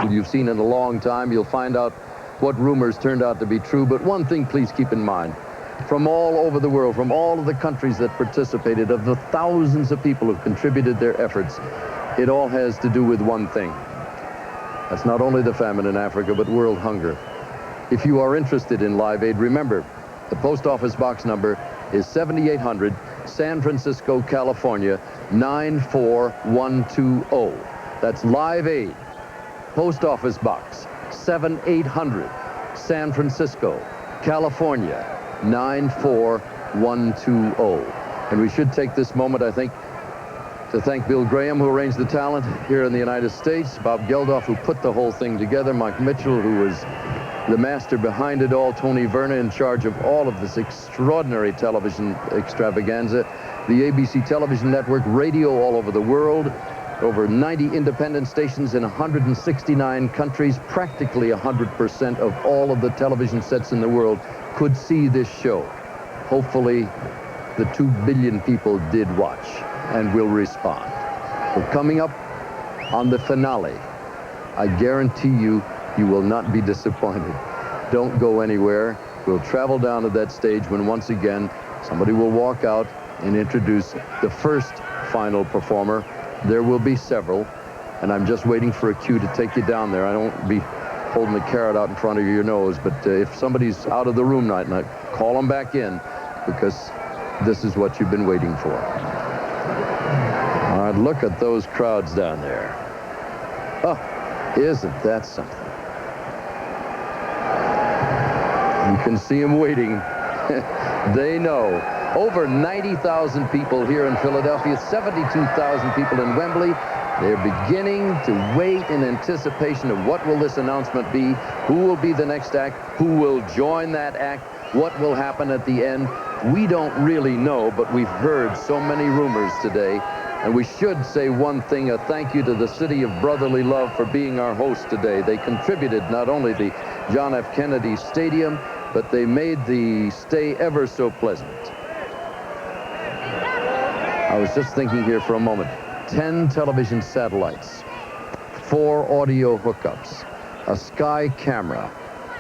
people you've seen in a long time. You'll find out what rumors turned out to be true. But one thing, please keep in mind. From all over the world, from all of the countries that participated, of the thousands of people who contributed their efforts, it all has to do with one thing. That's not only the famine in Africa, but world hunger. If you are interested in Live Aid, remember, the post office box number is 7800, San Francisco, California, 94120. That's Live Aid, post office box 7800, San Francisco, California, 94120. And we should take this moment, I think, to thank Bill Graham, who arranged the talent here in the United States, Bob Geldof, who put the whole thing together, Mike Mitchell, who was the master behind it all, Tony Verna in charge of all of this extraordinary television extravaganza, the ABC television network, radio all over the world, over 90 independent stations in 169 countries. Practically 100% of all of the television sets in the world could see this show. Hopefully, the 2 billion people did watch and will respond. We're coming up on the finale. I guarantee you, you will not be disappointed. Don't go anywhere. We'll travel down to that stage when once again somebody will walk out and introduce the first final performer. There will be several, and I'm just waiting for a cue to take you down there. I don't be holding the carrot out in front of your nose, but if somebody's out of the room night, call them back in, because this is what you've been waiting for. All right, look at those crowds down there. Oh, isn't that something? You can see them waiting. They know. Over 90,000 people here in Philadelphia, 72,000 people in Wembley. They're beginning to wait in anticipation of what will this announcement be, who will be the next act, who will join that act, what will happen at the end. We don't really know, but we've heard so many rumors today. And we should say one thing, a thank you to the City of Brotherly Love for being our host today. They contributed not only the John F. Kennedy Stadium, but they made the stay ever so pleasant. I was just thinking here for a moment. 10 television satellites, 4 audio hookups, a sky camera.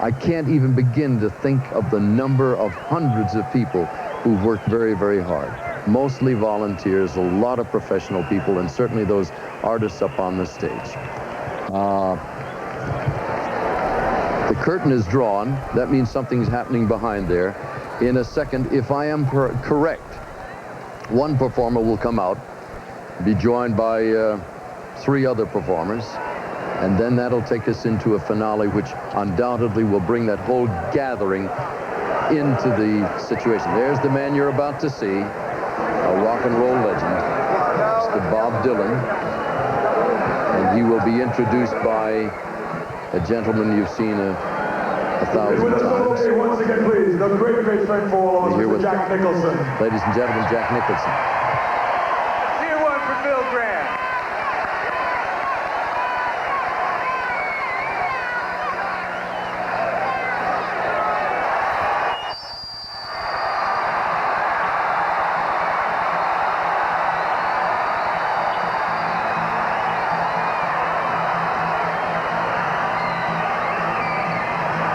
I can't even begin to think of the number of hundreds of people who've worked very, very hard. Mostly volunteers, a lot of professional people, and certainly those artists up on the stage. The curtain is drawn. That means something's happening behind there. In a second, if I am correct, one performer will come out, be joined by 3 other performers, and then that'll take us into a finale, which undoubtedly will bring that whole gathering into the situation. There's the man you're about to see, a rock and roll legend, Mr. Bob Dylan, and he will be introduced by a gentleman you've seen a 1,000 times. Once again, please, the great friend for all of us, Mr. Jack Nicholson. Ladies and gentlemen, Jack Nicholson. Here one for Bill Graham.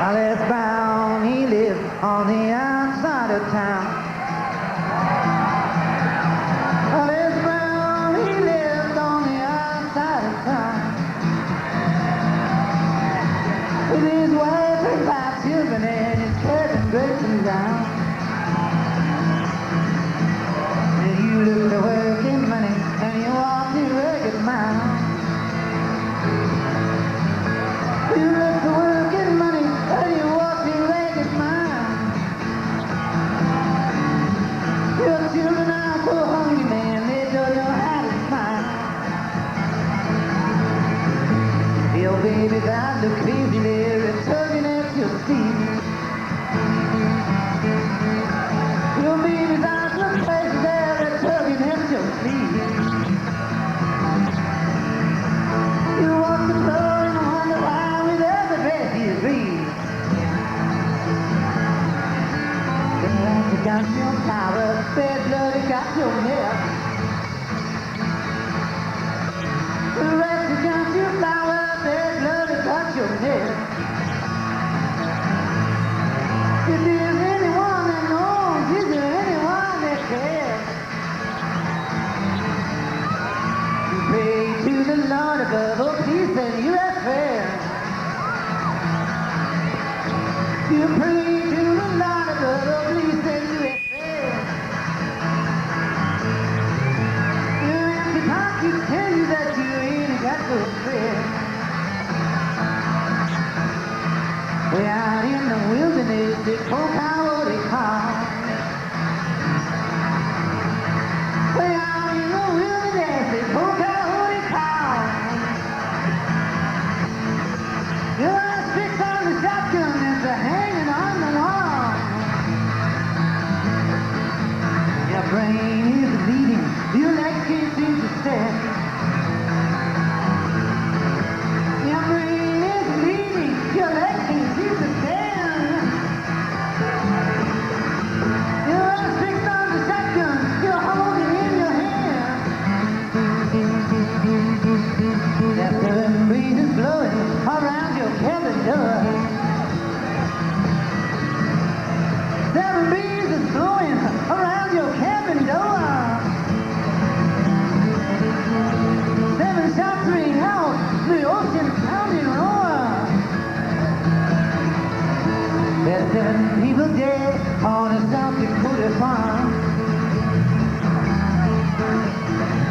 Hollis Brown, he lived on the outside of town. Hollis Brown, he lived on the outside of town. With his wife and 5 children and his cousin breaking down. And you look to working money and you walk the rugged mile. You look to working money and you walk the ragged mile. Your children are so hungry, man, they don't know how to smile. Your baby's eyes look crazy there and tugging at your feet. Your baby's eyes look crazy there and tugging at your feet. You walk the floor and wonder why with every breath you breathe. The rat got your flowers, bad blood got your milk. The rat got your flowers, bad blood his head. If there's anyone that knows, is there anyone that cares? You pray to the Lord above, oh please send you that prayer. You pray to the Lord above, oh please send you that prayer. Your empty pockets tell you that you ain't got no prayer. Way out in the wilderness, they poke out what they call. Way out in the wilderness, they poke out what they call. You're a fix on the shotgun and the hanging on the wall. Your brain is bleeding, your legs can't seem to stand. Your brain is bleeding, your legs can't seem to stand. You're a fix on the shotgun, you're holding in your hand. That the breeze is blowing around your cabin door. That breeze is blowing around your cabin door. 7 shots ring out, the ocean pounding roar. There's 7 people dead on a South Dakota farm.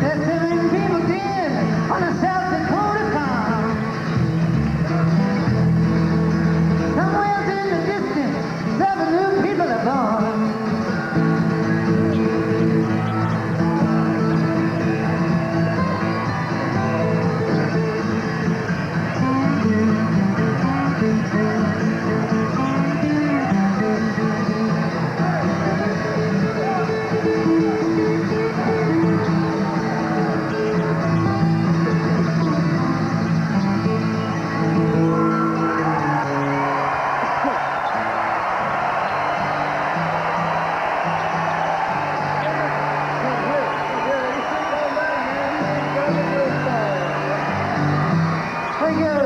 There's 7 people dead on a South Dakota farm. Somewhere in the distance, 7 new people are born. Thank you.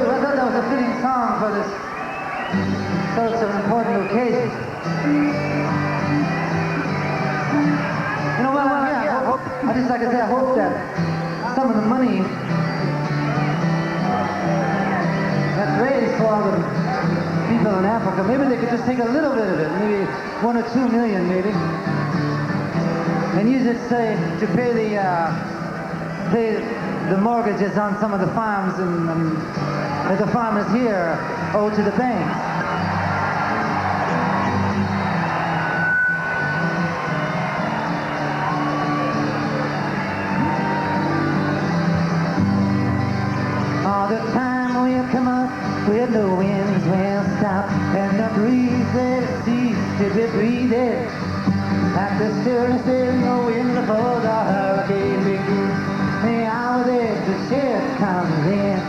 I thought that was a fitting song for this such an important occasion. You know what? I just like to say, I hope that some of the money that's raised for all the people in Africa, maybe they could just take a little bit of it, maybe 1 or 2 million, maybe, and use it, say, to pay the mortgages on some of the farms that the farmers here owe to the banks. All the time we'll come up where the winds will stop and the breeze will cease to be breathing. Like the stillness there's no wind before the hurricane begins. The hour that the ship comes in,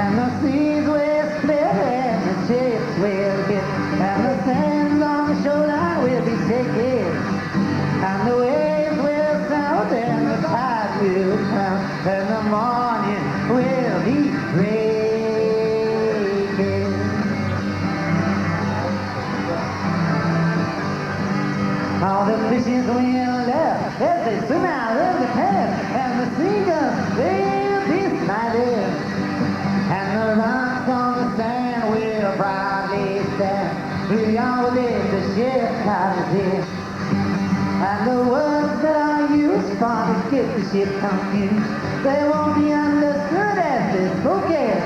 and the seas will split, and the ships will hit, and the sands on the shoreline will be shaking, and the waves will sound, and the tide will come, and the morning will be breaking. All the fishes will laugh as they swim out of the pan, and the seagulls they'll be smiling, and the rocks on the sand will proudly stand. We all live the ship comes in, and the words that I use for to get the ship confused, they won't be understood as they're spoken.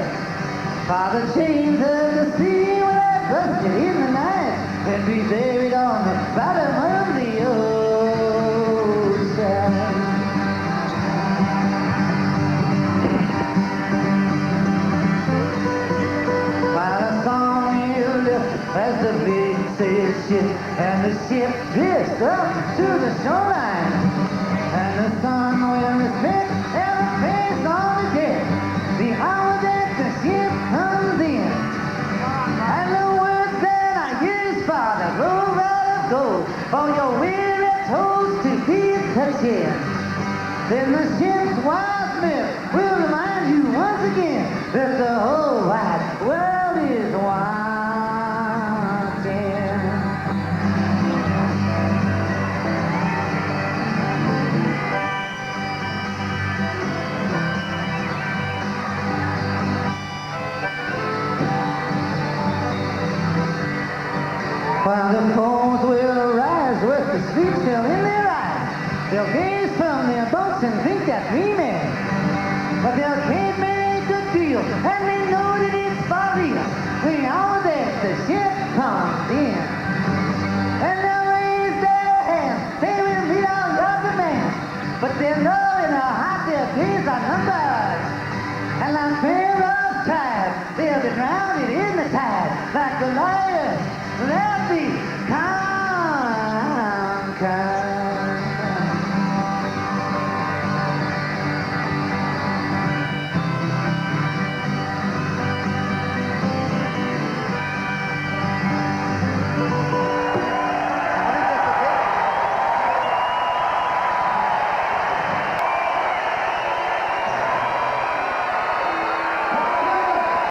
For the chains of the sea will have busted in the night and be buried on the bottom of the ocean. While the song will lift as the big sail shifts and the ship drifts up to the shoreline, and the sun will reflect every face on the deck the hour that the ship comes in. And the words that I use for the road of gold for your weary toes to be touching. Then the ship's wise smith will remind you once again that the whole wide sleep still in their eyes. They'll gaze from their boats and think that we may. But they'll can't make a deal, and they know that it's for real. When all that the ship comes in, and they'll raise their hands, they will meet our other man. But they'll know in their heart their days are numbered, and like pair of tribes, they'll be drowned